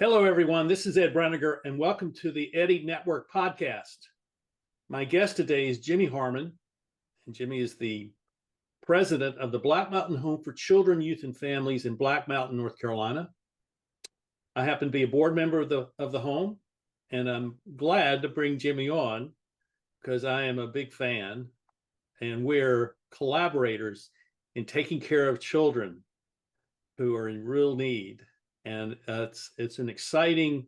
Hello, everyone. This is Ed Breniger, and welcome to the Eddie Network podcast. My guest today is Jimmy Harmon, and Jimmy is the president of the Black Mountain Home for Children, Youth, and Families in Black Mountain, North Carolina. I happen to be a board member of the home, and I'm glad to bring Jimmy on because I am a big fan, and we're collaborators in taking care of children who are in real need. And it's an exciting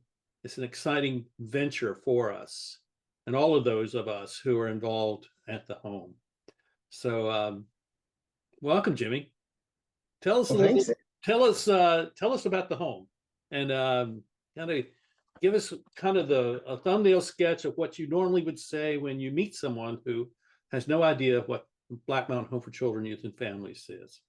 venture for us and all of those of us who are involved at the home. So welcome, Jimmy. Tell us tell us about the home, and kind of give us kind of a thumbnail sketch of what you normally would say when you meet someone who has no idea what Black Mountain Home for Children, Youth, and Families is.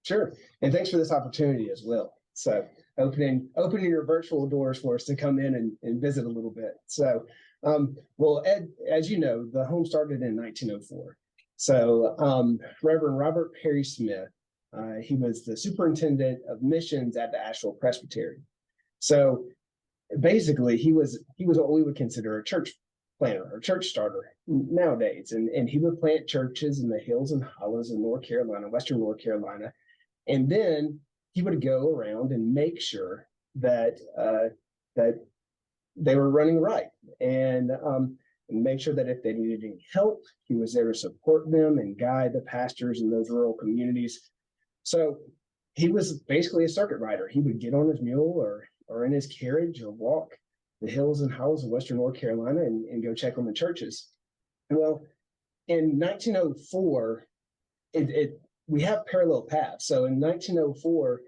Sure, and thanks for this opportunity as well. So opening your virtual doors for us to come in and visit a little bit. So, well, Ed, as you know, the home started in 1904. So Reverend Robert Perry Smith, he was the superintendent of missions at the Asheville Presbytery. So basically, he was what we would consider a church planter or church starter nowadays. And he would plant churches in the hills and hollows of North Carolina, Western North Carolina. And then he would go around and make sure that they were running right, and make sure that if they needed any help, he was there to support them and guide the pastors in those rural communities. So he was basically a circuit rider. He would get on his mule or in his carriage or walk the hills and hollows of Western North Carolina and go check on the churches. Well, in 1904, we have parallel paths. So in 1904,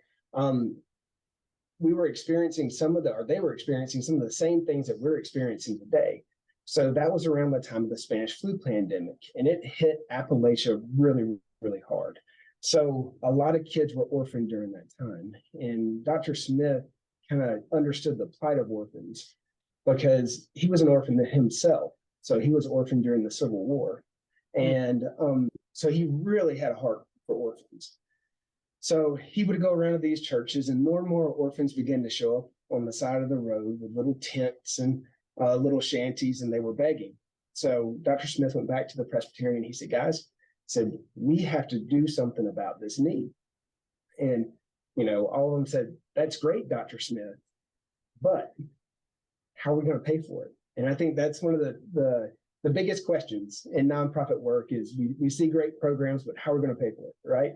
they were experiencing some of the same things that we're experiencing today. So that was around the time of the Spanish flu pandemic, and it hit Appalachia really, really hard. So a lot of kids were orphaned during that time. And Dr. Smith kind of understood the plight of orphans because he was an orphan himself. So he was orphaned during the Civil War. And so he really had a heart for orphans. So he would go around to these churches, and more orphans began to show up on the side of the road with little tents and little shanties, and they were begging. So Dr. Smith went back to the Presbyterian. He said, guys, we have to do something about this need. And, all of them said, that's great, Dr. Smith, but how are we going to pay for it? And I think that's one of the biggest questions in nonprofit work is we see great programs, but how are we going to pay for it, right?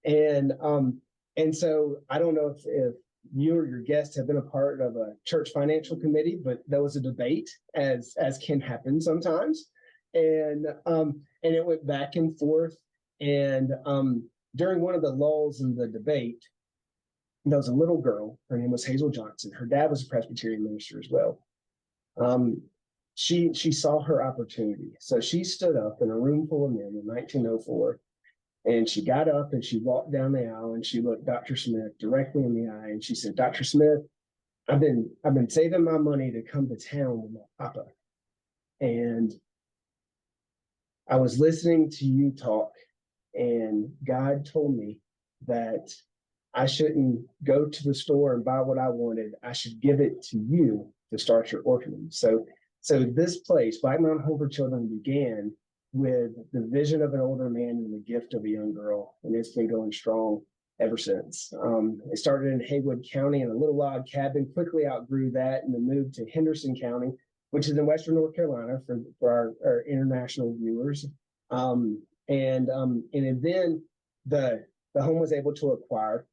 And so I don't know if you or your guests have been a part of a church financial committee, but there was a debate as can happen sometimes. And it went back and forth. And during one of the lulls in the debate, there was a little girl. Her name was Hazel Johnson. Her dad was a Presbyterian minister as well. She saw her opportunity. So she stood up in a room full of men in 1904. And she got up and she walked down the aisle and she looked Dr. Smith directly in the eye and she said, Dr. Smith, I've been saving my money to come to town with my papa. And I was listening to you talk, and God told me that I shouldn't go to the store and buy what I wanted. I should give it to you to start your orphanage. So this place, Black Mountain Home for Children, began with the vision of an older man and the gift of a young girl. And it's been going strong ever since. It started in Haywood County in a little log cabin, quickly outgrew that and then moved to Henderson County, which is in Western North Carolina for our international viewers. And then the home was able to acquire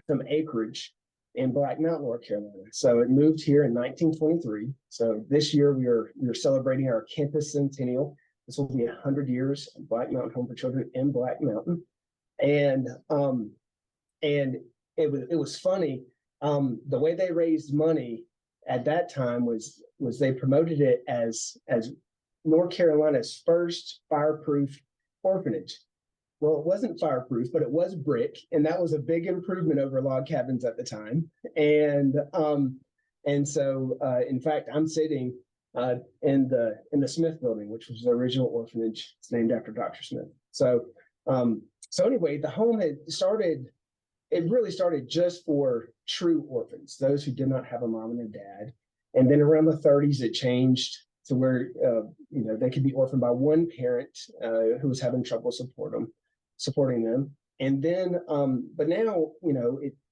some acreage in Black Mountain, North Carolina. So it moved here in 1923. So this year we are celebrating our campus centennial. This will be 100 years of Black Mountain Home for Children in Black Mountain. And it was funny. The way they raised money at that time was they promoted it as North Carolina's first fireproof orphanage. Well, it wasn't fireproof, but it was brick, and that was a big improvement over log cabins at the time. And so, in fact, I'm sitting in the Smith building, which was the original orphanage. It's named after Dr. Smith. So anyway, the home had started it really started just for true orphans, those who did not have a mom and a dad. And then around the 30s, it changed to where they could be orphaned by one parent who was having trouble supporting them. And then, but now,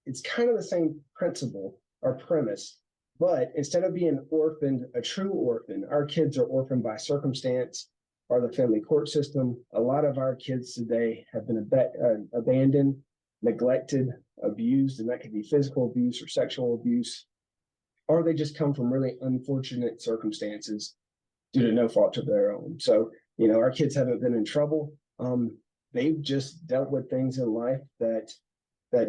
it's kind of the same principle or premise. But instead of being orphaned, a true orphan, our kids are orphaned by circumstance or the family court system. A lot of our kids today have been abandoned, neglected, abused, and that could be physical abuse or sexual abuse, or they just come from really unfortunate circumstances due to no fault of their own. So, our kids haven't been in trouble. They've just dealt with things in life that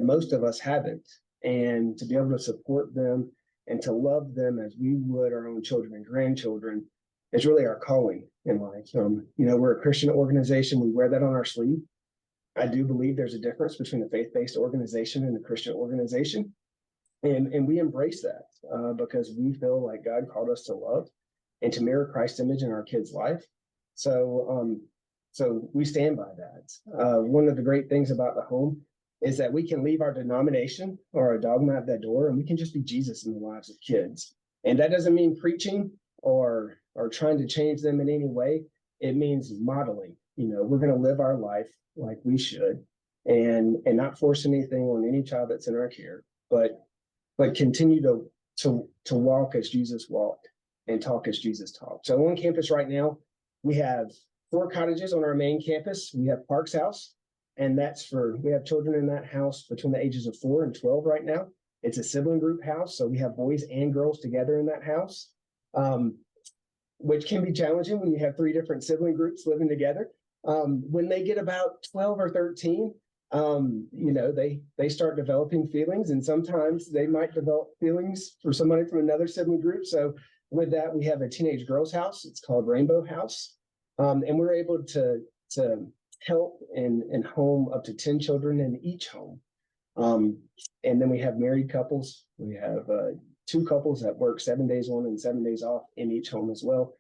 most of us haven't. And to be able to support them and to love them as we would our own children and grandchildren is really our calling in life. We're a Christian organization. We wear that on our sleeve. I do believe there's a difference between a faith-based organization and a Christian organization. And we embrace that because we feel like God called us to love and to mirror Christ's image in our kids' life. So we stand by that. One of the great things about the home is that we can leave our denomination or our dogma at that door, and we can just be Jesus in the lives of kids. And that doesn't mean preaching or trying to change them in any way. It means modeling. We're going to live our life like we should, and not force anything on any child that's in our care, but continue to walk as Jesus walked and talk as Jesus talked. So on campus right now, we have 4 cottages on our main campus. We have Parks House, and we have children in that house between the ages of 4 and 12 right now. It's a sibling group house, so we have boys and girls together in that house, which can be challenging when you have 3 different sibling groups living together. When they get about 12 or 13, they start developing feelings, and sometimes they might develop feelings for somebody from another sibling group. So with that, we have a teenage girls house. It's called Rainbow House. And we're able to help and home up to 10 children in each home. And then we have married couples. We have 2 couples that work 7 days on and 7 days off in each home as well.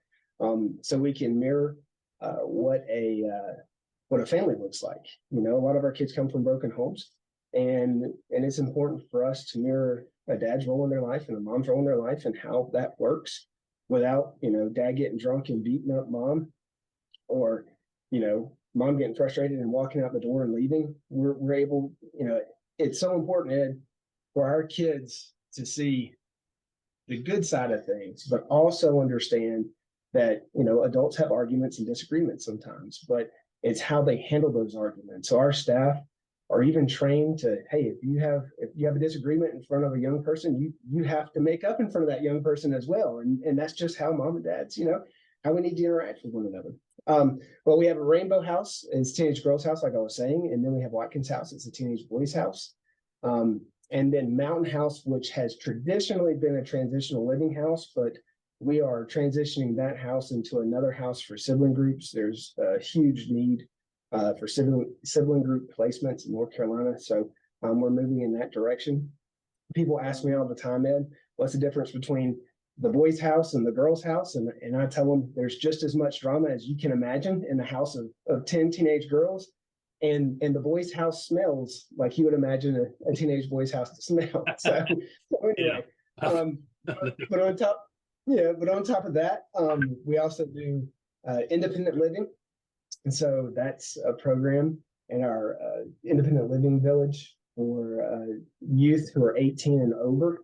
So we can mirror what a family looks like. A lot of our kids come from broken homes, and it's important for us to mirror a dad's role in their life and a mom's role in their life and how that works without, dad getting drunk and beating up mom, or, mom getting frustrated and walking out the door and leaving. We're able, it's so important, Ed, for our kids to see the good side of things, but also understand that, adults have arguments and disagreements sometimes, but it's how they handle those arguments. So our staff are even trained to, hey, if you have a disagreement in front of a young person, you have to make up in front of that young person as well. And that's just how mom and dad's, how we need to interact with one another. Well, we have a Rainbow House. It's teenage girls house, like I was saying. And then we have Watkins House. It's a teenage boys house. And then Mountain House, which has traditionally been a transitional living house, but we are transitioning that house into another house for sibling groups. There's a huge need for sibling group placements in North Carolina. So we're moving in that direction. People ask me all the time, Ed, what's the difference between the boys' house and the girls' house? And I tell them there's just as much drama as you can imagine in the house of 10 teenage girls. And the boys' house smells like you would imagine a teenage boy's house to smell. So anyway, but on top of that, we also do independent living. And so that's a program in our independent living village for youth who are 18 and over.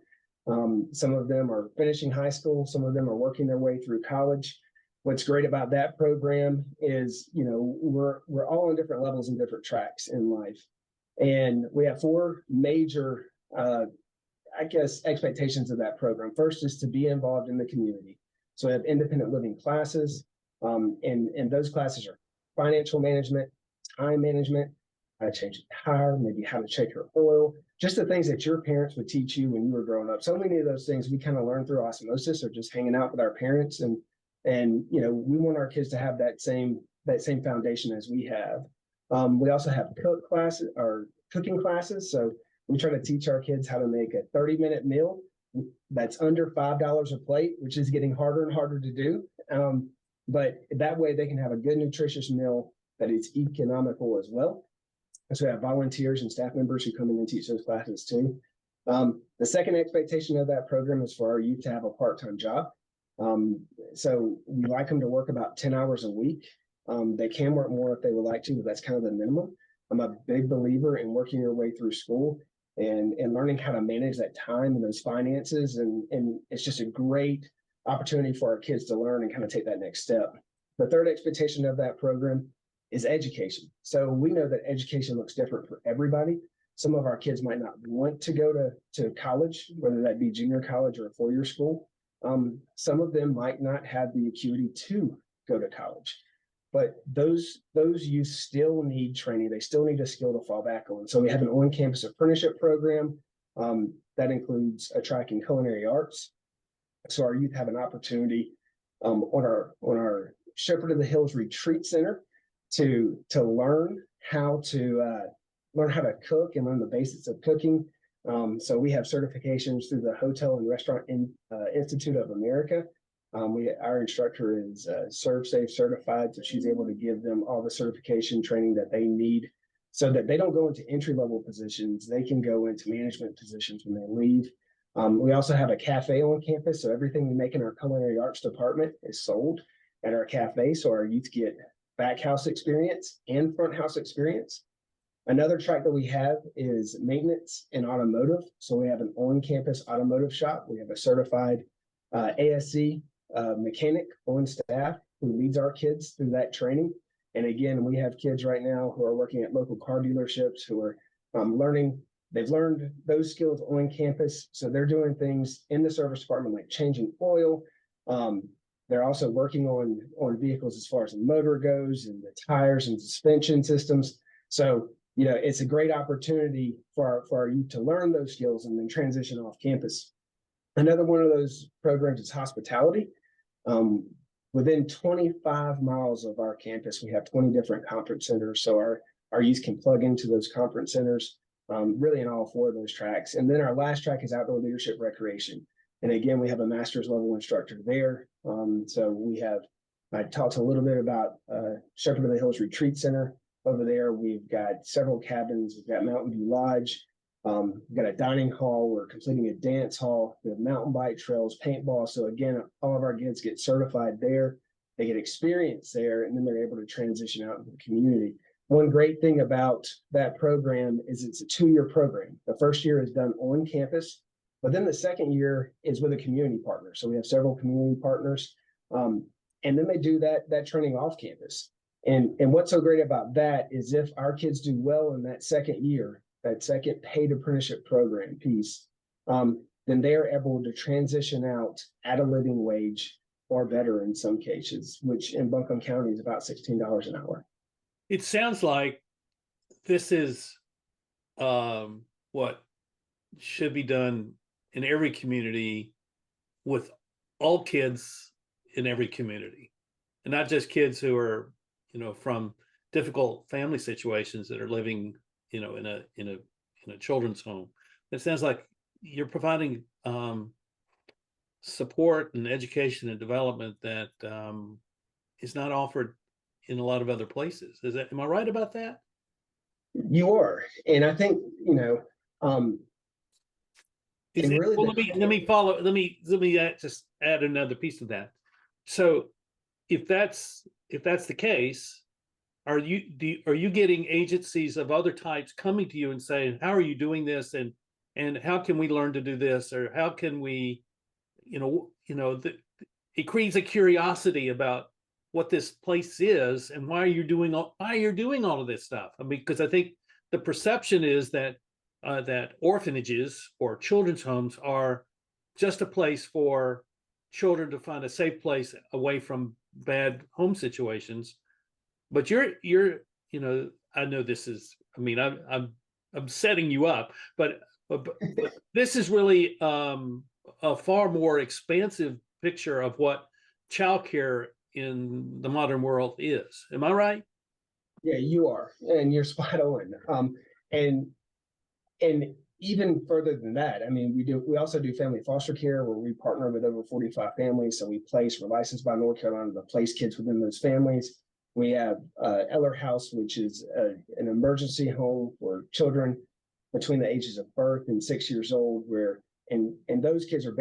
Some of them are finishing high school. Some of them are working their way through college. What's great about that program is, we're all on different levels and different tracks in life. And we have 4 major, expectations of that program. First is to be involved in the community. So we have independent living classes, and those classes are financial management, time management, how to change a tire, maybe how to check your oil, just the things that your parents would teach you when you were growing up. So many of those things we kind of learn through osmosis or just hanging out with our parents. And we want our kids to have that same foundation as we have. We also have cooking classes. So we try to teach our kids how to make a 30-minute meal that's under $5 a plate, which is getting harder and harder to do. But that way they can have a good, nutritious meal that is economical as well. So we have volunteers and staff members who come in and teach those classes too. The second expectation of that program is for our youth to have a part-time job. So we like them to work about 10 hours a week. They can work more if they would like to, but that's kind of the minimum. I'm a big believer in working your way through school and learning how to manage that time and those finances. And it's just a great opportunity for our kids to learn and kind of take that next step. The third expectation of that program is education. So we know that education looks different for everybody. Some of our kids might not want to go to college, whether that be junior college or a four-year school. Some of them might not have the acuity to go to college. But those youth still need training. They still need a skill to fall back on. So we have an on-campus apprenticeship program that includes a track in culinary arts. So our youth have an opportunity on our Shepherd of the Hills Retreat Center to learn how to cook and learn the basics of cooking. So we have certifications through the Hotel and Restaurant Institute of America. Our instructor is ServSafe certified, so she's able to give them all the certification training that they need so that they don't go into entry-level positions. They can go into management positions when they leave. We also have a cafe on campus, so everything we make in our culinary arts department is sold at our cafe, so our youth get back house experience and front house experience. Another track that we have is maintenance and automotive. So we have an on-campus automotive shop. We have a certified ASC mechanic on staff who leads our kids through that training. And again, we have kids right now who are working at local car dealerships who are they've learned those skills on campus. So they're doing things in the service department like changing oil. They're also working on vehicles as far as the motor goes and the tires and suspension systems. So, it's a great opportunity for our youth to learn those skills and then transition off campus. Another one of those programs is hospitality. Within 25 miles of our campus, we have 20 different conference centers. So our youth can plug into those conference centers, really in all four of those tracks. And then our last track is outdoor leadership recreation. And again, we have a master's level instructor there. I talked a little bit about Shepherd of the Hills Retreat Center over there. We've got several cabins. We've got Mountain View Lodge. We've got a dining hall. We're completing a dance hall. We have mountain bike trails, paintball. So again, all of our kids get certified there. They get experience there, and then they're able to transition out into the community. One great thing about that program is it's a 2-year program. The first year is done on campus, but then the second year is with a community partner. So we have several community partners, and then they do that training off campus. And what's so great about that is if our kids do well in that second year, that second paid apprenticeship program piece, then they are able to transition out at a living wage or better in some cases, which in Buncombe County is about $16 an hour. It sounds like this is what should be done in every community with all kids in every community, and not just kids who are, from difficult family situations that are living, in a children's home. It sounds like you're providing support and education and development that is not offered in a lot of other places. Am I right about that? You are, and I think let me just add another piece of that. So, if that's the case, are you getting agencies of other types coming to you and saying, how are you doing this, and how can we learn to do this, or how can we, it creates a curiosity about what this place is and why you're doing all of this stuff. I mean, because I think the perception is that that orphanages or children's homes are just a place for children to find a safe place away from bad home situations. But you're I know this is, I'm setting you up, but this is really a far more expansive picture of what childcare in the modern world is. Am I right? Yeah, you are, and you're spot on. And even further than that, we also do family foster care where we partner with over 45 families. So we're licensed by North Carolina to place kids within those families. We have Eller House, which is an emergency home for children between the ages of birth and 6 years old, where and those kids are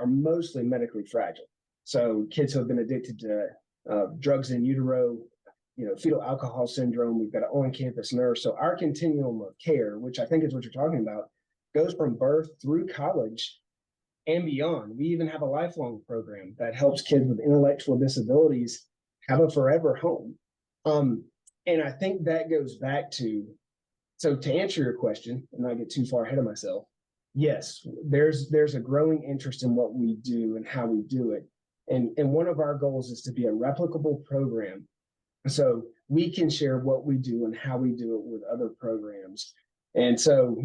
mostly medically fragile. So kids who have been addicted to drugs in utero, fetal alcohol syndrome. We've got an on-campus nurse. So our continuum of care, which I think is what you're talking about, goes from birth through college and beyond. We even have a lifelong program that helps kids with intellectual disabilities have a forever home. And I think that goes back to, so to answer your question and not get too far ahead of myself, yes, there's a growing interest in what we do and how we do it. And one of our goals is to be a replicable program. So we can share what we do and how we do it with other programs. And so,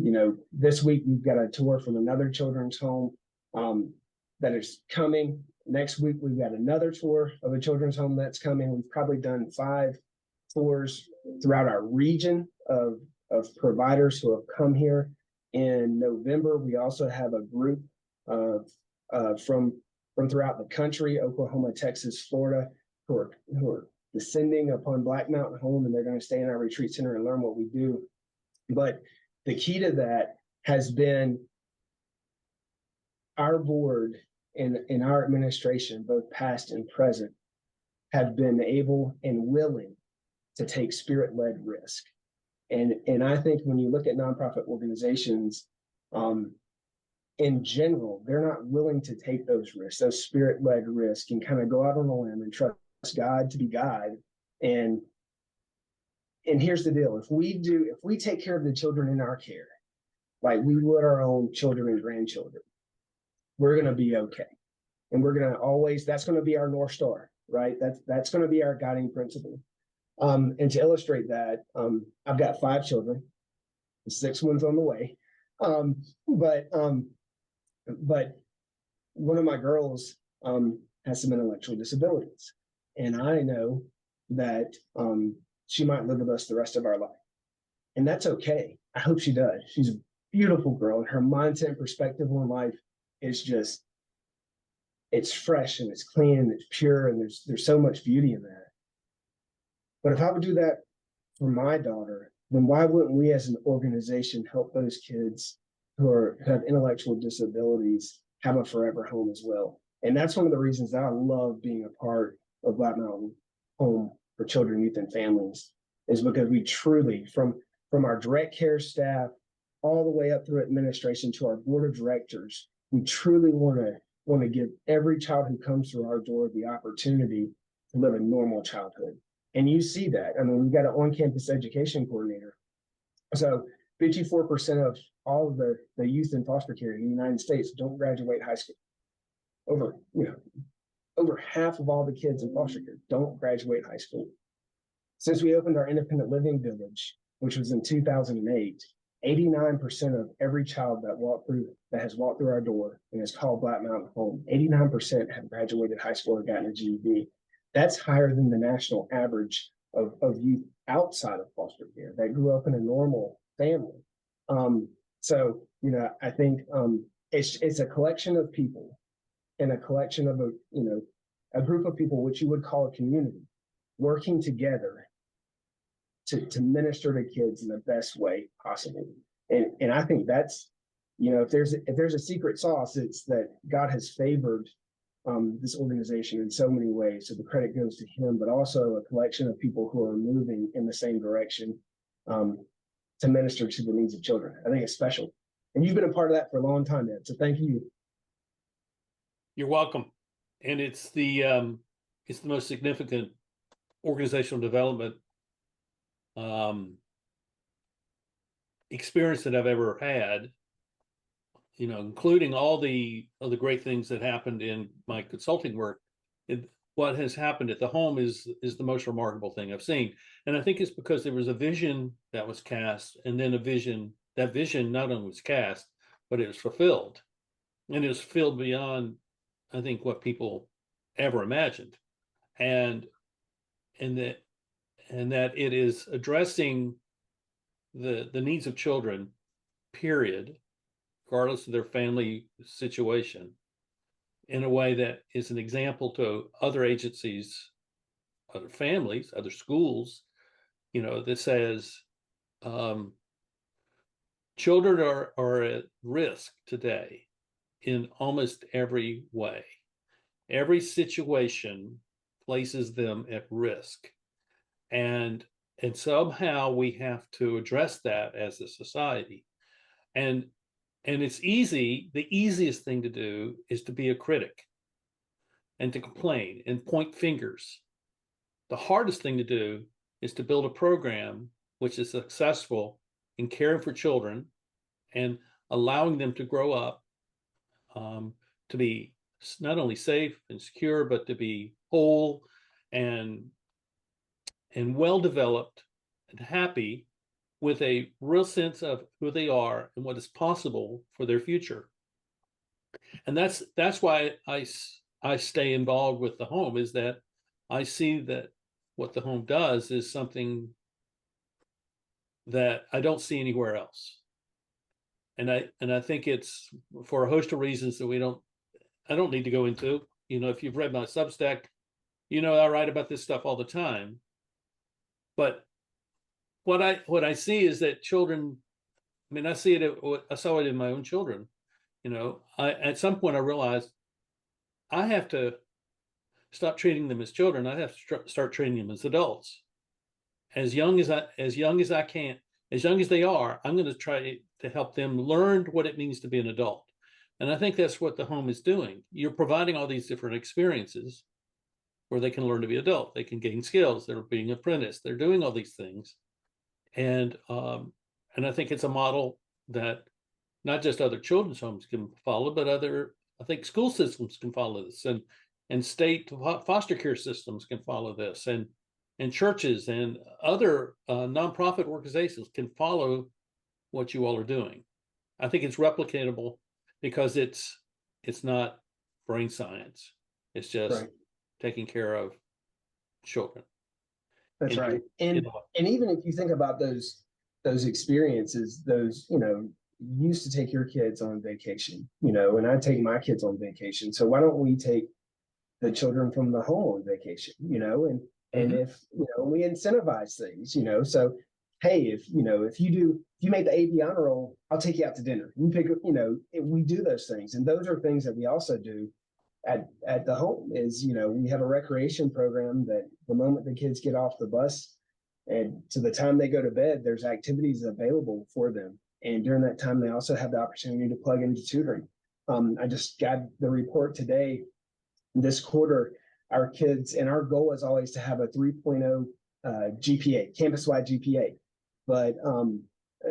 this week we've got a tour from another children's home that is coming. Next week, we've got another tour of a children's home that's coming. We've probably done 5 tours throughout our region of providers who have come here. In November, we also have a group from throughout the country, Oklahoma, Texas, Florida, who are descending upon Black Mountain Home, and they're going to stay in our retreat center and learn what we do. But the key to that has been our board and our administration, both past and present, have been able and willing to take spirit-led risk. And I think when you look at nonprofit organizations, in general, they're not willing to take those risks, those spirit-led risks, and kind of go out on a limb and trust God to be God. And here's the deal: if we take care of the children in our care, like we would our own children and grandchildren, we're going to be okay. And we're going to always, that's going to be our North Star, right? That's going to be our guiding principle. And to illustrate that, I've got 5 children, the 6th one's on the way. But one of my girls has some intellectual disabilities. And I know that she might live with us the rest of our life. And that's okay. I hope she does. She's a beautiful girl, and her mindset and perspective on life is just, it's fresh and it's clean and it's pure, and there's so much beauty in that. But if I would do that for my daughter, then why wouldn't we as an organization help those kids who have intellectual disabilities have a forever home as well? And that's one of the reasons that I love being a part of Black Mountain Home for Children, Youth, and Families, is because we truly, from our direct care staff all the way up through administration to our board of directors, we truly want to give every child who comes through our door the opportunity to live a normal childhood. And you see that. I mean, we've got an on-campus education coordinator. So 54% of all of the youth in foster care in the United States don't graduate high school. Over half of all the kids in foster care don't graduate high school. Since we opened our independent living village, which was in 2008, 89% of every child that has walked through our door and is called Black Mountain Home, 89% have graduated high school or gotten a GED. That's higher than the national average of youth outside of foster care that grew up in a normal family. So I think it's a collection of people, and a collection of a group of people, which you would call a community, working together to minister to kids in the best way possible. And I think that's, if there's a secret sauce, it's that God has favored this organization in so many ways. So the credit goes to him, but also a collection of people who are moving in the same direction to minister to the needs of children. I think it's special. And you've been a part of that for a long time, Ed. So thank you. You're welcome. And it's the most significant organizational development experience that I've ever had, including all the great things that happened in my consulting work. What has happened at the home is the most remarkable thing I've seen. And I think it's because there was a vision that was cast, and then that vision not only was cast, but it was fulfilled. And it was fulfilled beyond, I think, what people ever imagined. And that it is addressing the needs of children, period, regardless of their family situation, in a way that is an example to other agencies other families, other schools, that says children are at risk today in almost every way. Every situation places them at risk. And somehow we have to address that as a society. And it's easy. The easiest thing to do is to be a critic and to complain and point fingers. The hardest thing to do is to build a program which is successful in caring for children and allowing them to grow up to be not only safe and secure, but to be whole and well developed and happy, with a real sense of who they are and what is possible for their future. And that's why I stay involved with the home, is that I see that what the home does is something that I don't see anywhere else. And I think it's for a host of reasons that I don't need to go into. If you've read my Substack, I write about this stuff all the time. But what I see is that children, I mean, I saw it in my own children. At some point I realized I have to stop treating them as children. I have to start training them as adults. As young as I can, as young as they are, I'm going to try to help them learn what it means to be an adult. And I think that's what the home is doing. You're providing all these different experiences where they can learn to be adult. They can gain skills. They're being apprenticed. They're doing all these things. And I think it's a model that not just other children's homes can follow, but I think school systems can follow this, and state foster care systems can follow this, and churches and other nonprofit organizations can follow what you all are doing. I think it's replicatable because it's not brain science. It's just taking care of children. That's right. And even if you think about those experiences, you used to take your kids on vacation, and I take my kids on vacation. So why don't we take the children from the home on vacation, and if, we incentivize things, so, hey, if you make the AP honor roll, I'll take you out to dinner. You pick, we do those things. And those are things that we also do at the home. Is, we have a recreation program that the moment the kids get off the bus and to the time they go to bed, there's activities available for them. And during that time, they also have the opportunity to plug into tutoring. I just got the report today. This quarter, our kids, and our goal is always to have a 3.0 GPA, campus-wide GPA. But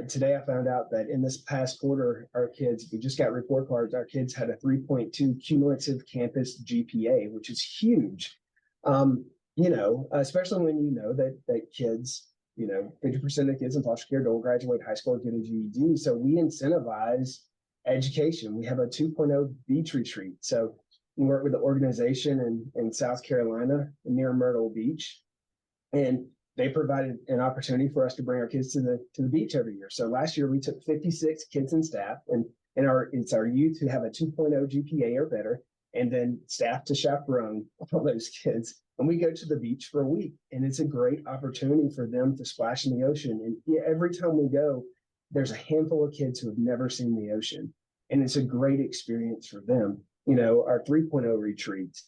today I found out that in this past quarter, we just got report cards, our kids had a 3.2 cumulative campus GPA, which is huge. Especially when that kids, 50% of kids in foster care don't graduate high school or get a GED. So we incentivize education. We have a 2.0 beach retreat. So we work with the organization in South Carolina near Myrtle Beach, and they provided an opportunity for us to bring our kids to the beach every year. So last year we took 56 kids and staff, and it's our youth who have a 2.0 GPA or better, and then staff to chaperone all those kids. And we go to the beach for a week, and it's a great opportunity for them to splash in the ocean. And every time we go, there's a handful of kids who have never seen the ocean, and it's a great experience for them. Our 3.0 retreats,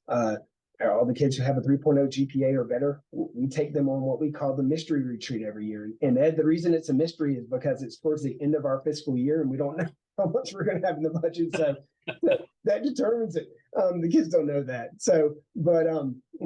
all the kids who have a 3.0 GPA or better, we take them on what we call the mystery retreat every year. And Ed, the reason it's a mystery is because it's towards the end of our fiscal year and we don't know how much we're going to have in the budget. So that determines it. The kids don't know that. So, but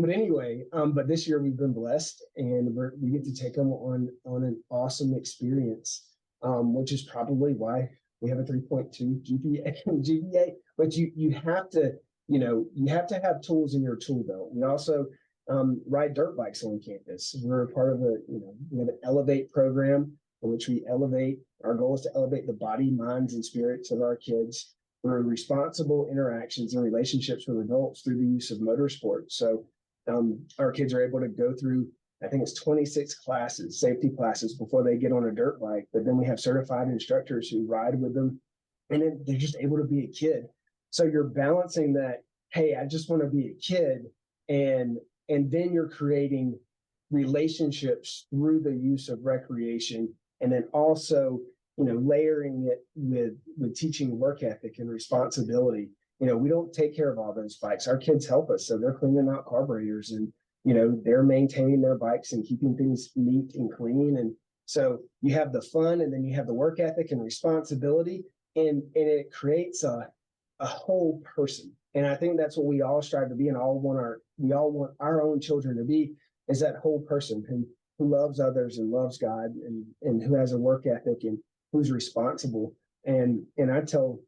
anyway, but this year we've been blessed, and we get to take them on an awesome experience, which is probably why we have a 3.2 GPA. But you have to, you have to have tools in your tool belt. We also ride dirt bikes on campus. We're a part of we have an Elevate program in which our goal is to elevate the body, minds, and spirits of our kids through responsible interactions and relationships with adults through the use of motorsports. So our kids are able to go through, I think it's 26 classes, safety classes, before they get on a dirt bike. But then we have certified instructors who ride with them, and then they're just able to be a kid. So you're balancing that, hey, I just want to be a kid, and and then you're creating relationships through the use of recreation, and then also, layering it with teaching work ethic and responsibility. We don't take care of all those bikes. Our kids help us, so they're cleaning out carburetors, and they're maintaining their bikes and keeping things neat and clean. And so you have the fun, and then you have the work ethic and responsibility, and it creates a whole person. And I think that's what we all strive to be, and we all want our own children to be, is that whole person who loves others and loves God, and who has a work ethic and who's responsible. And I tell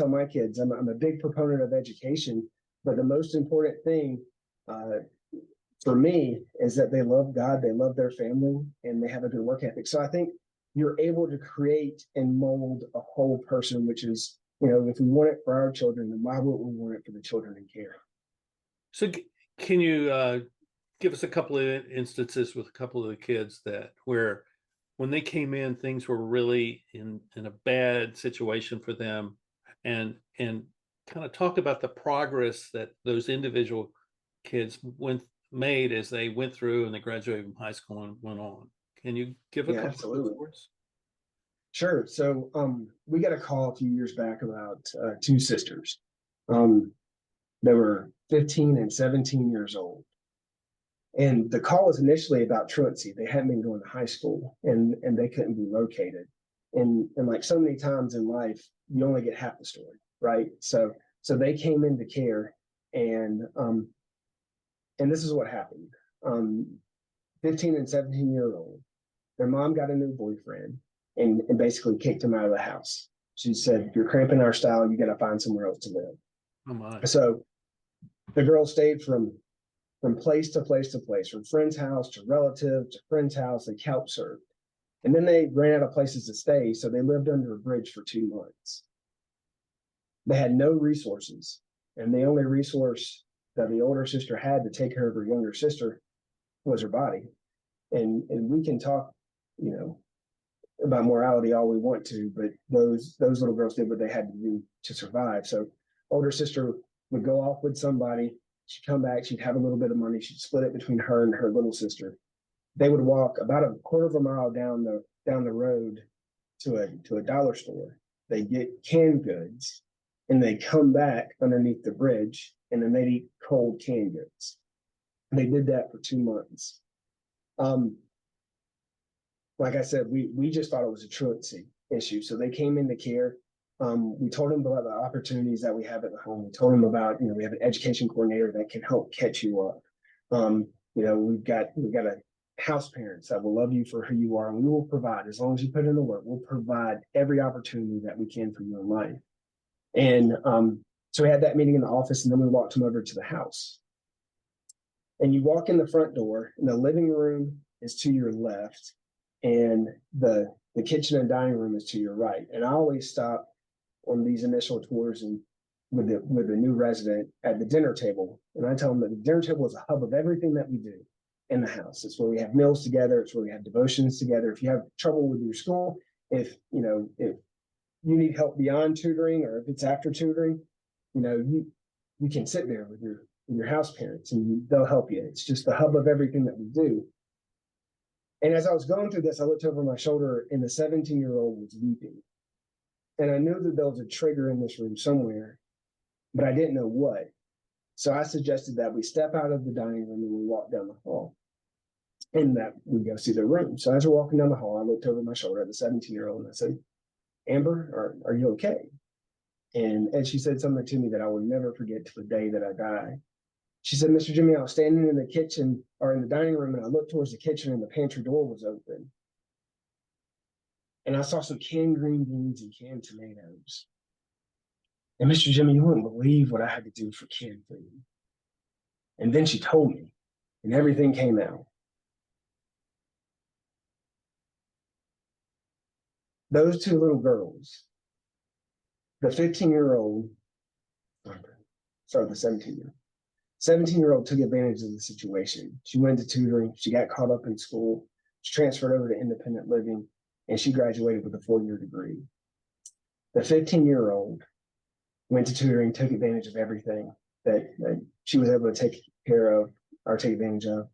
my kids, I'm a big proponent of education, but the most important thing for me is that they love God, they love their family, and they have a good work ethic. So I think you're able to create and mold a whole person, which is, if we want it for our children, then why would we want it for the children in care? So can you give us a couple of instances with a couple of the kids where when they came in, things were really in a bad situation for them, and kind of talk about the progress that those individual kids made as they went through and they graduated from high school and went on. Can you give a couple absolutely. of words? Sure. So we got a call a few years back about two sisters. They were 15 and 17 years old. And the call was initially about truancy. They hadn't been going to high school, and they couldn't be located. And like so many times in life, you only get half the story, right? So they came into care, and this is what happened. 15 and 17-year-old, their mom got a new boyfriend and basically kicked him out of the house. She said, "You're cramping our style. You got to find somewhere else to live." Oh my. So the girl stayed from place to place to place, from friend's house to relative to friend's house. They couch served. And then they ran out of places to stay, so they lived under a bridge for 2 months. They had no resources, and the only resource that the older sister had to take care of her younger sister was her body. And we can talk, about morality all we want to, but those little girls did what they had to do to survive. So older sister would go off with somebody, she'd come back, she'd have a little bit of money, she'd split it between her and her little sister. They would walk about a quarter of a mile down the road to a dollar store. They get canned goods, and they come back underneath the bridge, and then they'd eat cold canned goods. And they did that for 2 months. Like I said, we just thought it was a truancy issue. So they came into care. We told them about the opportunities that we have at the home. We told them about, we have an education coordinator that can help catch you up. We've got a house parents that will love you for who you are, and we will provide, as long as you put in the work, we'll provide every opportunity that we can for you in life. And so we had that meeting in the office, and then we walked them over to the house. And you walk in the front door, and the living room is to your left, and the kitchen and dining room is to your right. And I always stop on these initial tours and with the new resident at the dinner table, and I tell them that the dinner table is a hub of everything that we do in the house. It's where we have meals together. It's where we have devotions together. If you have trouble with your school, if you need help beyond tutoring, or if it's after tutoring, you can sit there with your house parents, and they'll help you. It's just the hub of everything that we do. And as I was going through this, I looked over my shoulder, and the 17-year-old was weeping. And I knew that there was a trigger in this room somewhere, but I didn't know what. So I suggested that we step out of the dining room and we walk down the hall, and that we go see the room. So as we're walking down the hall, I looked over my shoulder at the 17-year-old, and I said, "Amber, are you okay?" And she said something to me that I will never forget to the day that I die. She said, "Mr. Jimmy, I was standing in the kitchen, or in the dining room, and I looked towards the kitchen, and the pantry door was open. And I saw some canned green beans and canned tomatoes. And Mr. Jimmy, you wouldn't believe what I had to do for canned food." And then she told me, and everything came out. Those two little girls, the 15-year-old, sorry, the 17-year-old. 17-year-old took advantage of the situation. She went to tutoring. She got caught up in school. She transferred over to independent living, and she graduated with a 4-year degree. The 15-year-old went to tutoring, took advantage of everything that she was able to take care of or take advantage of.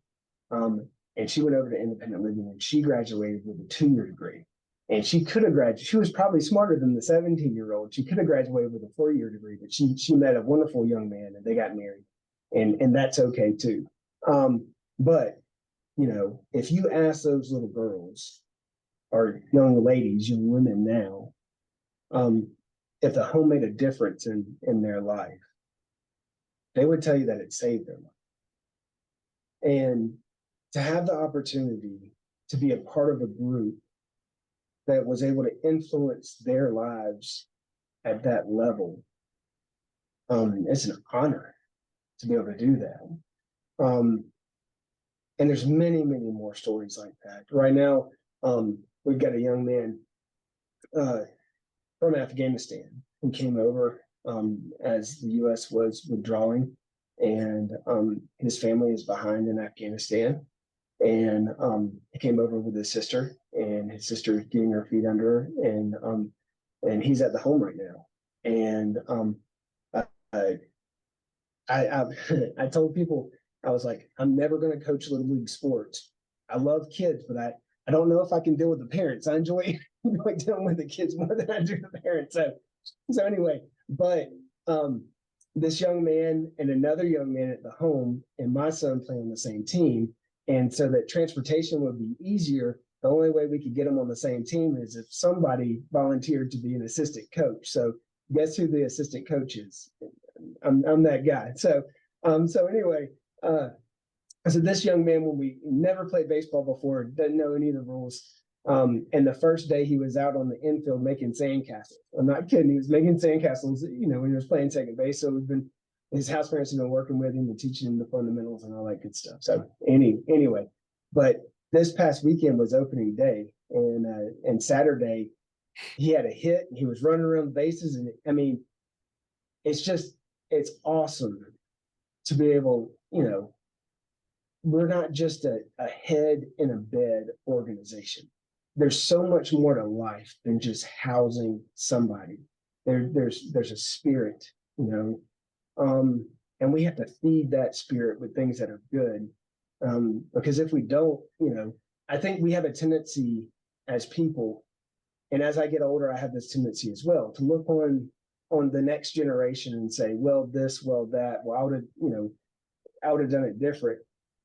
And she went over to independent living and she graduated with a 2-year degree. And she could have graduated. She was probably smarter than the 17-year-old. She could have graduated with a 4-year degree, but she met a wonderful young man and they got married. And that's okay too. But you know, if you ask those little girls or young ladies, young women now, if the home made a difference in their life, they would tell you that it saved their life. And to have the opportunity to be a part of a group that was able to influence their lives at that level, it's an honor to be able to do that. And there's many, many more stories like that. Right now, we've got a young man from Afghanistan who came over as the U.S. was withdrawing, and his family is behind in Afghanistan. And he came over with his sister, and his sister is getting her feet under her, and he's at the home right now. And I told people, I was like, I'm never going to coach little league sports. I love kids, but I don't know if I can deal with the parents. I enjoy dealing with the kids more than I do the parents. So anyway, but this young man and another young man at the home and my son play on the same team. And so that transportation would be easier. The only way we could get them on the same team is if somebody volunteered to be an assistant coach. So guess who the assistant coach is? I'm that guy. So anyway, so this young man, when we never played baseball before, doesn't know any of the rules. And the first day he was out on the infield making sandcastles. I'm not kidding. He was making sandcastles, you know, when he was playing second base. So his house parents have been working with him and teaching him the fundamentals and all that good stuff. So anyway, but this past weekend was opening day, and Saturday he had a hit and he was running around the bases. And I mean, it's awesome to be able, you know, we're not just a head in a bed organization. There's so much more to life than just housing somebody. There's a spirit, you know, and we have to feed that spirit with things that are good. Because if we don't, you know, I think we have a tendency as people, and as I get older, I have this tendency as well to look on the next generation and say, well, this, well, that, well, I would have done it different.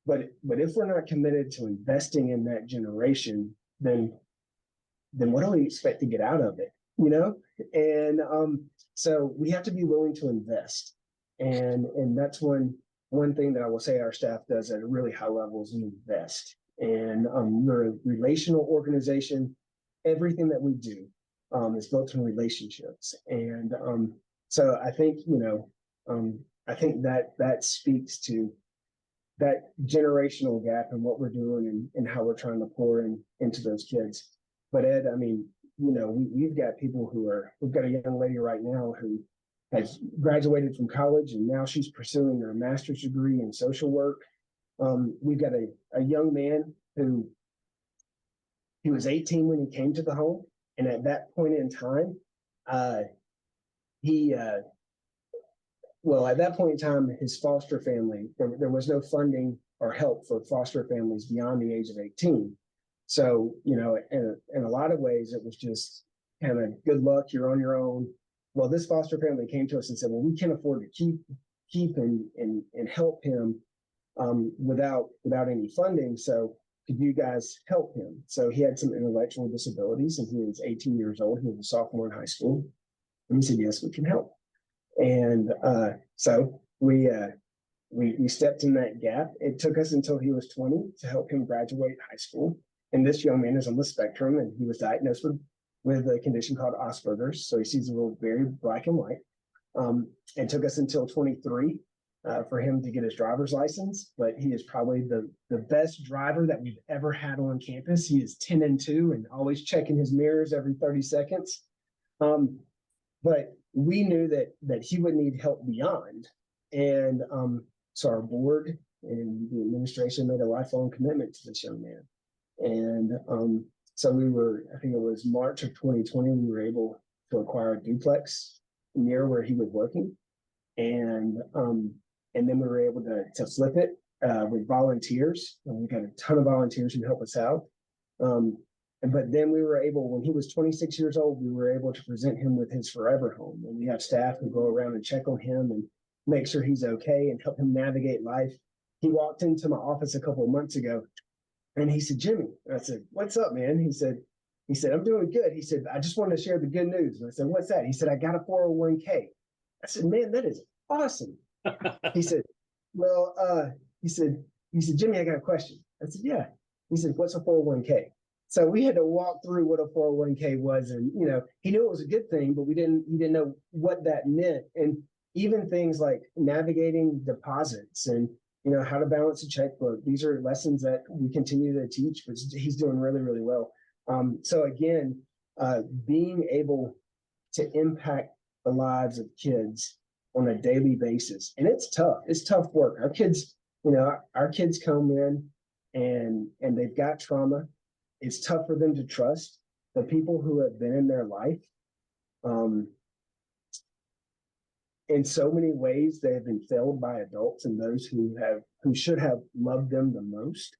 But if we're not committed to investing in that generation, then what do we expect to get out of it? You know? And so we have to be willing to invest. And that's one thing that I will say our staff does at a really high level is invest. And we're a relational organization. Everything that we do is built on relationships. And so I think, you know, I think that speaks to that generational gap and what we're doing and how we're trying to pour into those kids. But Ed, I mean, you know, we've got people we've got a young lady right now who has graduated from college and now she's pursuing her master's degree in social work. We've got a young man who he was 18 when he came to the home. And at that point in time, at that point in time, his foster family, there was no funding or help for foster families beyond the age of 18. So, you know, in a lot of ways, it was just kind of good luck, you're on your own. Well, this foster family came to us and said, well, we can't afford to keep and help him without any funding. So could you guys help him? So he had some intellectual disabilities and he was 18 years old. He was a sophomore in high school. And he said, yes, we can help. And so we stepped in that gap. It took us until he was 20 to help him graduate high school. And this young man is on the spectrum, and he was diagnosed with a condition called Asperger's. So he sees the world very black and white. It took us until 23 for him to get his driver's license, but he is probably the best driver that we've ever had on campus. He is 10 and 2 and always checking his mirrors every 30 seconds. But we knew that he would need help beyond. And so our board and the administration made a lifelong commitment to this young man. And so I think it was March of 2020, we were able to acquire a duplex near where he was working. And then we were able to flip it with volunteers, and we got a ton of volunteers who help us out. But then we were able, when he was 26 years old, we were able to present him with his forever home. And we have staff who go around and check on him and make sure he's okay and help him navigate life. He walked into my office a couple of months ago and he said, Jimmy, I said, what's up, man? He said, I'm doing good. He said, I just wanted to share the good news. And I said, what's that? He said, I got a 401k. I said, man, that is awesome. He said, well, he said, Jimmy, I got a question. I said, yeah. He said, what's a 401k? So we had to walk through what a 401k was. And, he knew it was a good thing, but he didn't know what that meant. And even things like navigating deposits and, how to balance a checkbook. These are lessons that we continue to teach, but he's doing really, really well. So again, being able to impact the lives of kids on a daily basis. And it's tough. It's tough work. Our kids, our kids come in and they've got trauma. It's tough for them to trust the people who have been in their life. In so many ways, they have been failed by adults and those who should have loved them the most.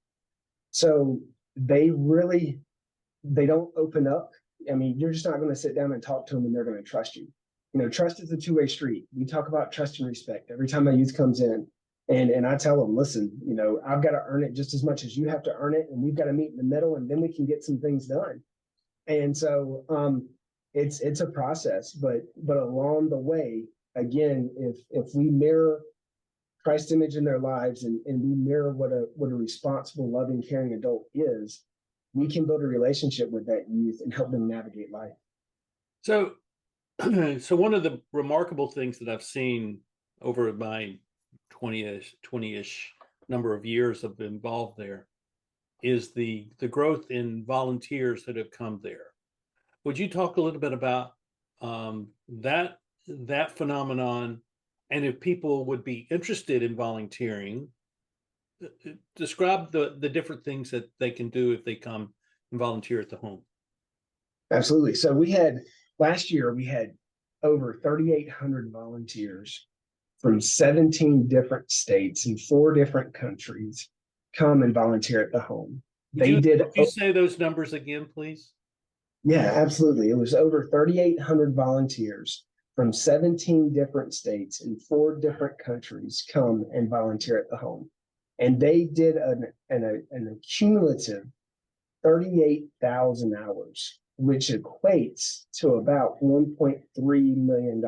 So they don't open up. I mean, you're just not going to sit down and talk to them and they're going to trust you. Trust is a two-way street. We talk about trust and respect every time a youth comes in. And I tell them, listen, I've got to earn it just as much as you have to earn it. And we've got to meet in the middle and then we can get some things done. And so it's a process, but along the way, again, if we mirror Christ's image in their lives and we mirror what a responsible, loving, caring adult is, we can build a relationship with that youth and help them navigate life. So one of the remarkable things that I've seen over my 20-ish number of years of involved there is the growth in volunteers that have come there. Would you talk a little bit about that phenomenon, and if people would be interested in volunteering, describe the different things that they can do if they come and volunteer at the home? Absolutely. So last year we had over 3,800 volunteers from 17 different states and 4 different countries come and volunteer at the home. Would you say those numbers again, please? Yeah, absolutely. It was over 3,800 volunteers from 17 different states and 4 different countries come and volunteer at the home. And they did an accumulative 38,000 hours, which equates to about $1.3 million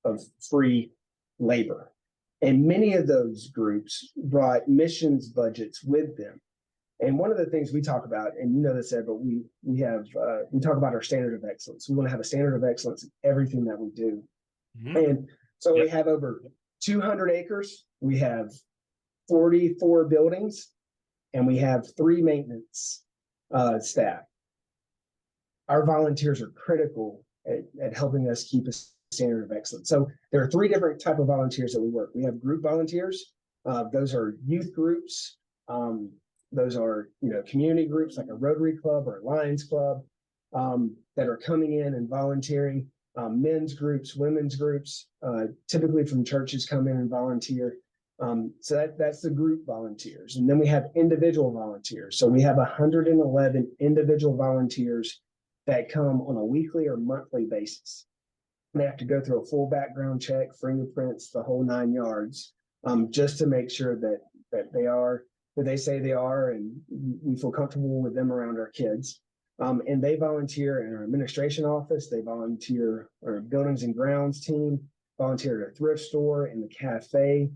of free labor. And many of those groups brought missions budgets with them. And one of the things we talk about, and you know this, Ed, but we talk about our standard of excellence. We want to have a standard of excellence in everything that we do. Mm-hmm. And so we have over 200 acres. We have 44 buildings, and we have 3 maintenance staff. Our volunteers are critical at helping us keep a standard of excellence. So there are 3 different types of volunteers that we work. We have group volunteers. Those are youth groups. Those are, community groups like a Rotary Club or a Lions Club that are coming in and volunteering. Men's groups, women's groups, typically from churches come in and volunteer. So that's the group volunteers. And then we have individual volunteers. So we have 111 individual volunteers that come on a weekly or monthly basis. They have to go through a full background check, fingerprints, the whole 9 yards, just to make sure that they are who they say they are, and we feel comfortable with them around our kids. And they volunteer in our administration office. They volunteer our buildings and grounds team, volunteer at a thrift store, in the cafe,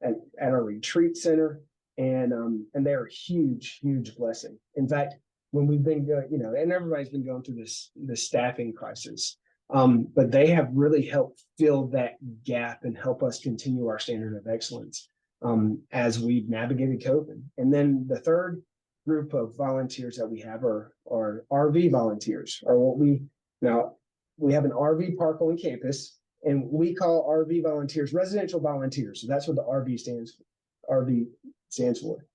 at our retreat center, and they're a huge, huge blessing. In fact, when we've been going, and everybody's been going through this staffing crisis, but they have really helped fill that gap and help us continue our standard of excellence as we've navigated COVID. And then the third group of volunteers that we have are RV volunteers, or what we have an RV park on campus, and we call RV volunteers residential volunteers. So that's what the RV stands for.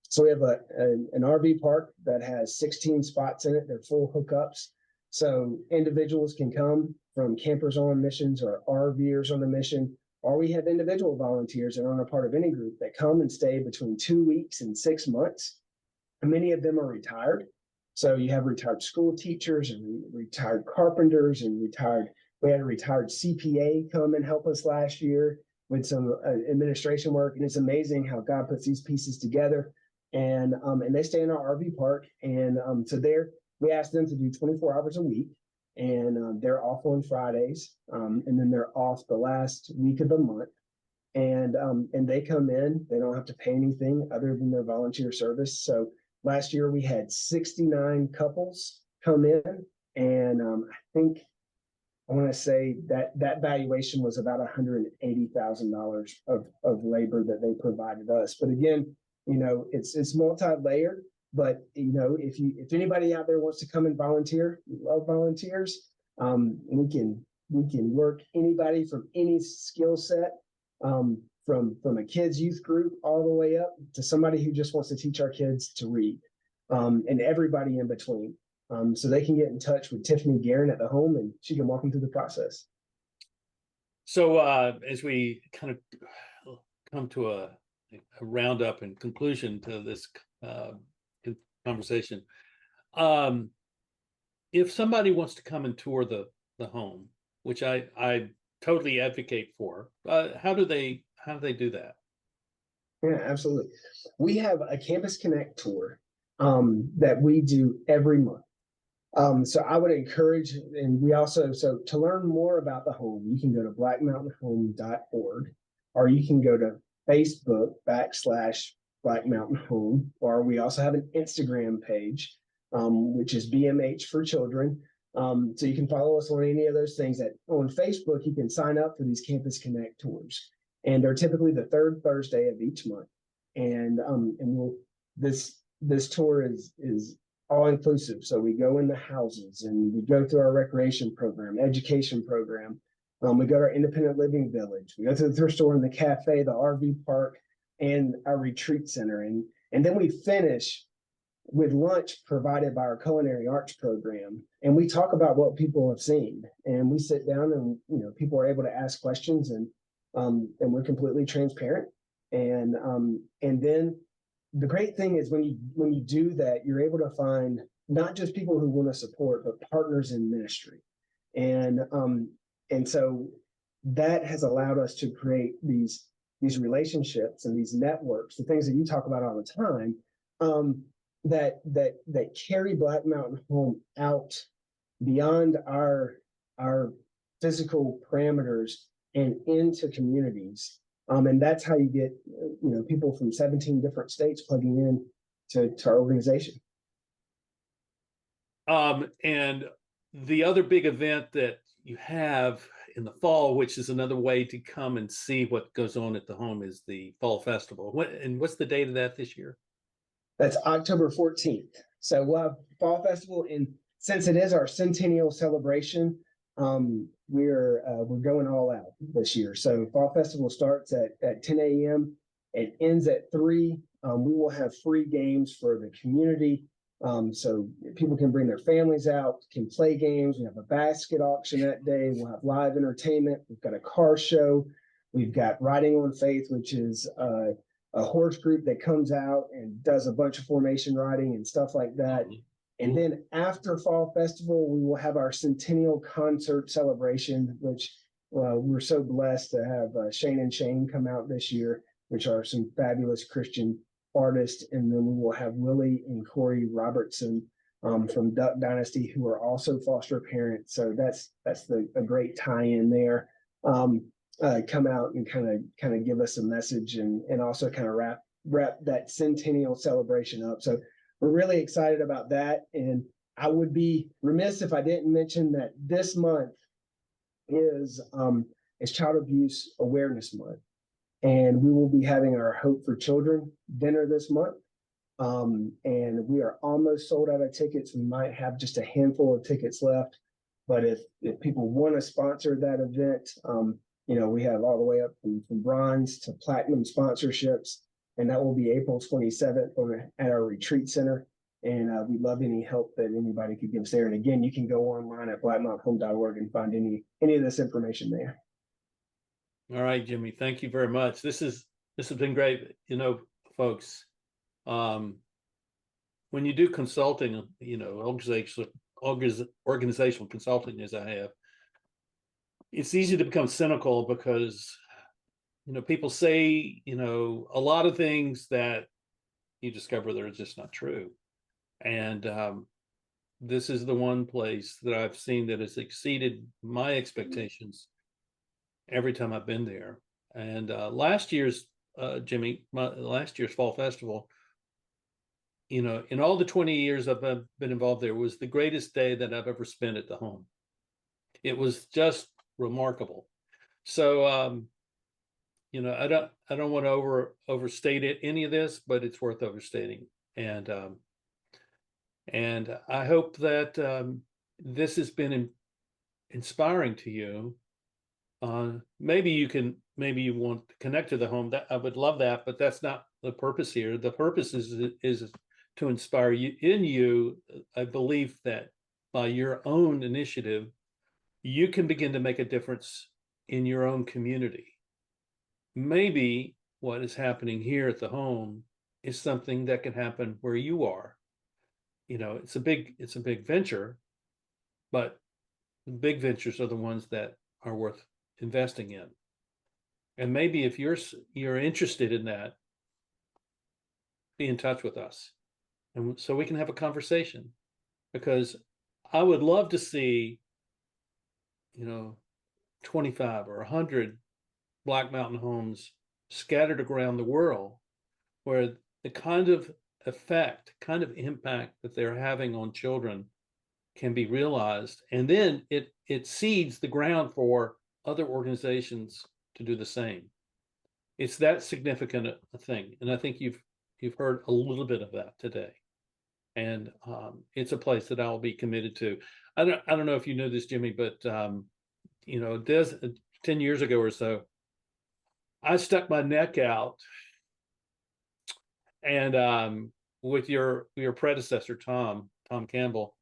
So we have an RV park that has 16 spots in it. They're full hookups. So individuals can come from campers on missions or RVers on a mission or we have individual volunteers that aren't a part of any group that come and stay between 2 weeks and 6 months. And many of them are retired. So you have retired school teachers and retired carpenters and we had a retired CPA come and help us last year with some administration work. And it's amazing how God puts these pieces together. And they stay in our RV park. And so we asked them to do 24 hours a week. And they're off on Fridays. And then they're off the last week of the month. And they come in, they don't have to pay anything other than their volunteer service. So last year we had 69 couples come in, and I want to say that valuation was about $180,000 of labor that they provided us. But again, it's multi-layered. But if anybody out there wants to come and volunteer, we love volunteers. We can work anybody from any skill set. From a kids youth group all the way up to somebody who just wants to teach our kids to read, and everybody in between. So they can get in touch with Tiffany Guerin at the home, and she can walk them through the process. So as we kind of come to a roundup and conclusion to this conversation, if somebody wants to come and tour the home, which I totally advocate for, how do they do that? Yeah, absolutely. We have a Campus Connect tour that we do every month. So I would encourage, and we also, so to learn more about the home, you can go to blackmountainhome.org, or you can go to Facebook /Black Mountain Home, or we also have an Instagram page, which is BMH for Children. So you can follow us on any of those things. On Facebook, you can sign up for these Campus Connect tours, and they're typically the third Thursday of each month. And this tour is all inclusive. So we go in the houses and we go through our recreation program, education program. We go to our independent living village. We go to the thrift store and the cafe, the RV park, and our retreat center. And then we finish with lunch provided by our culinary arts program. And we talk about what people have seen, and we sit down and, people are able to ask questions, and we're completely transparent. And then the great thing is when you do that, you're able to find not just people who want to support, but partners in ministry. And so that has allowed us to create these relationships and these networks, the things that you talk about all the time, that carry Black Mountain Home out beyond our physical parameters and into communities. And that's how you get, people from 17 different states plugging in to our organization. And the other big event that you have in the fall, which is another way to come and see what goes on at the home, is the Fall Festival. What's the date of that this year? That's October 14th. So we'll have Fall Festival, and since it is our centennial celebration, we're going all out this year. So Fall Festival starts at 10 a.m. It ends at 3. We will have free games for the community. So people can bring their families out, can play games. We have a basket auction that day. We'll have live entertainment. We've got a car show. We've got Riding on Faith, which is a horse group that comes out and does a bunch of formation riding and stuff like that. And then after Fall Festival, we will have our Centennial Concert Celebration, which we're so blessed to have Shane and Shane come out this year, which are some fabulous Christian artists. And then we will have Willie and Corey Robertson from Duck Dynasty, who are also foster parents. So that's a great tie-in there. Come out and kind of give us a message, and also kind of wrap that centennial celebration up. So we're really excited about that. And I would be remiss if I didn't mention that this month is Child Abuse Awareness Month. And we will be having our Hope for Children dinner this month. And we are almost sold out of tickets. We might have just a handful of tickets left. But if people want to sponsor that event, we have all the way up from bronze to platinum sponsorships. And that will be April 27th at our retreat center. And we'd love any help that anybody could give us there. And again, you can go online at blackmountainhome.org and find any of this information there. All right, Jimmy. Thank you very much. This has been great. Folks, um, when you do consulting, organizational consulting, as I have, it's easy to become cynical because people say a lot of things that you discover they're just not true. And this is the one place that I've seen that has exceeded my expectations every time I've been there. And last year's last year's fall festival, in all the 20 years I've been involved there, was the greatest day that I've ever spent at the home. It was just remarkable. So I don't want to overstate it, any of this, but it's worth overstating. And I hope that this has been inspiring to you. Maybe you want to connect to the home. That I would love that, but that's not the purpose here. The purpose is to inspire you. I believe that by your own initiative, you can begin to make a difference in your own community. Maybe what is happening here at the home is something that can happen where you are. It's a big venture, but the big ventures are the ones that are worth investing in. And maybe if you're interested in that, be in touch with us, and so we can have a conversation, because I would love to see 25 or 100 Black Mountain homes scattered around the world, where the kind of impact that they're having on children can be realized, and then it seeds the ground for other organizations to do the same. It's that significant a thing, and I think you've heard a little bit of that today. And it's a place that I'll be committed to. I don't know if you know this, Jimmy, but 10 years ago or so, I stuck my neck out, and with your predecessor, Tom Campbell,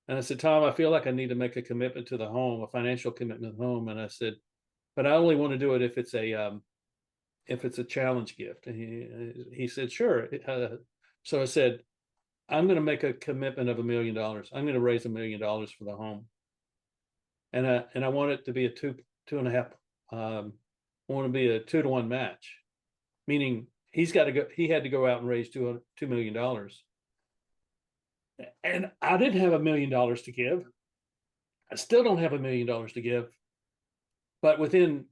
and I said, Tom, I feel like I need to make a commitment to the home, a financial commitment to the home. And I said, but I only want to do it if it's a challenge gift. And he said, sure. So I said, I'm going to make a commitment of $1 million. I'm going to raise $1 million for the home, and I want it to be a two and a half. I want to be a 2-to-1 match, meaning he had to go out and raise $2 million. And I didn't have $1 million to give. I still don't have $1 million to give. But within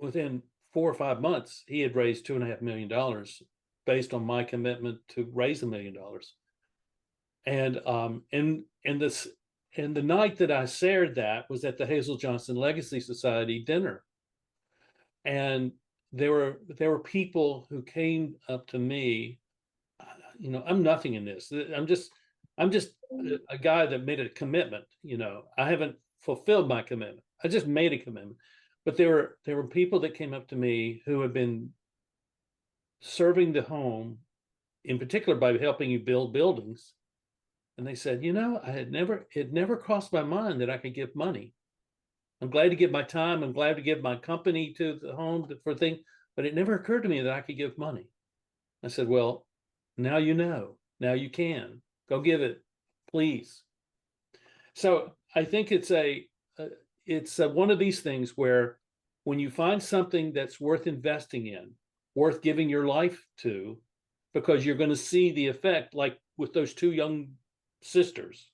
4 or 5 months, he had raised $2.5 million based on my commitment to raise $1 million. And the night that I shared that was at the Hazel Johnson Legacy Society dinner. And there were people who came up to me. I'm nothing in this. I'm just a guy that made a commitment. I haven't fulfilled my commitment. I just made a commitment. But there were people that came up to me who have been serving the home, in particular by helping you build buildings. And they said, it never crossed my mind that I could give money. I'm glad to give my time. I'm glad to give my company to the home for things, but it never occurred to me that I could give money. I said, well, now now you can go give it, please. So I think it's one of these things where when you find something that's worth investing in, worth giving your life to, because you're going to see the effect, like with those 2 young sisters.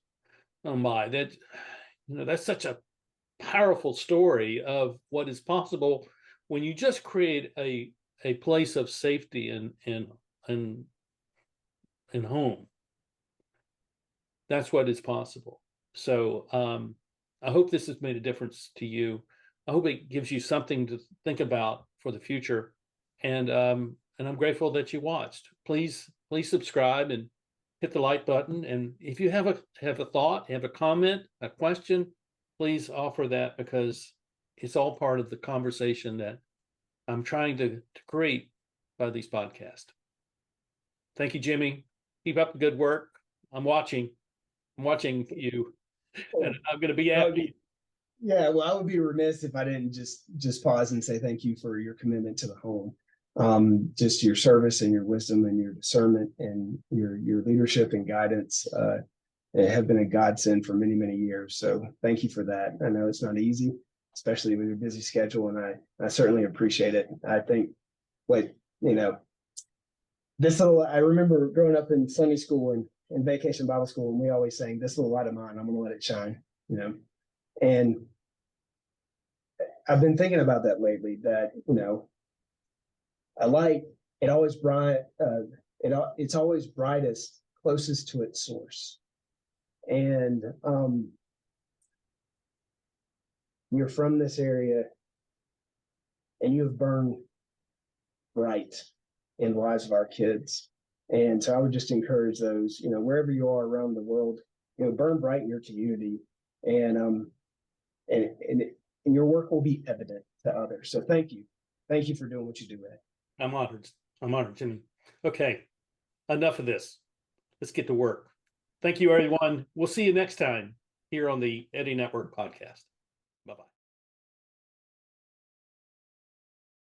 Oh my, that's such a powerful story of what is possible when you just create a place of safety and home. That's what is possible. So I hope this has made a difference to you. I hope it gives you something to think about for the future. And I'm grateful that you watched. Please subscribe and hit the like button. And if you have a thought, have a comment, a question, please offer that, because it's all part of the conversation that I'm trying to create by these podcasts. Thank you, Jimmy. Keep up the good work. I'm watching you, and I'm going to be happy. Yeah, well, I would be remiss if I didn't just pause and say thank you for your commitment to the home. Just your service and your wisdom and your discernment and your leadership and guidance have been a godsend for many, many years. So thank you for that. I know it's not easy, especially with your busy schedule, and I certainly appreciate it. I think what you know, I remember growing up in Sunday school and vacation Bible school, and we always saying, "This little light of mine, I'm gonna let it shine," And I've been thinking about that lately, that, a light, it always it's always brightest closest to its source. And you're from this area and you have burned bright in the lives of our kids. And so I would just encourage those, wherever you are around the world, burn bright in your community, and and your work will be evident to others. So thank you for doing what you do, Ed. I'm honored, Jimmy. Okay, enough of this. Let's get to work. Thank you, everyone. We'll see you next time here on the Eddie Network podcast. Bye-bye.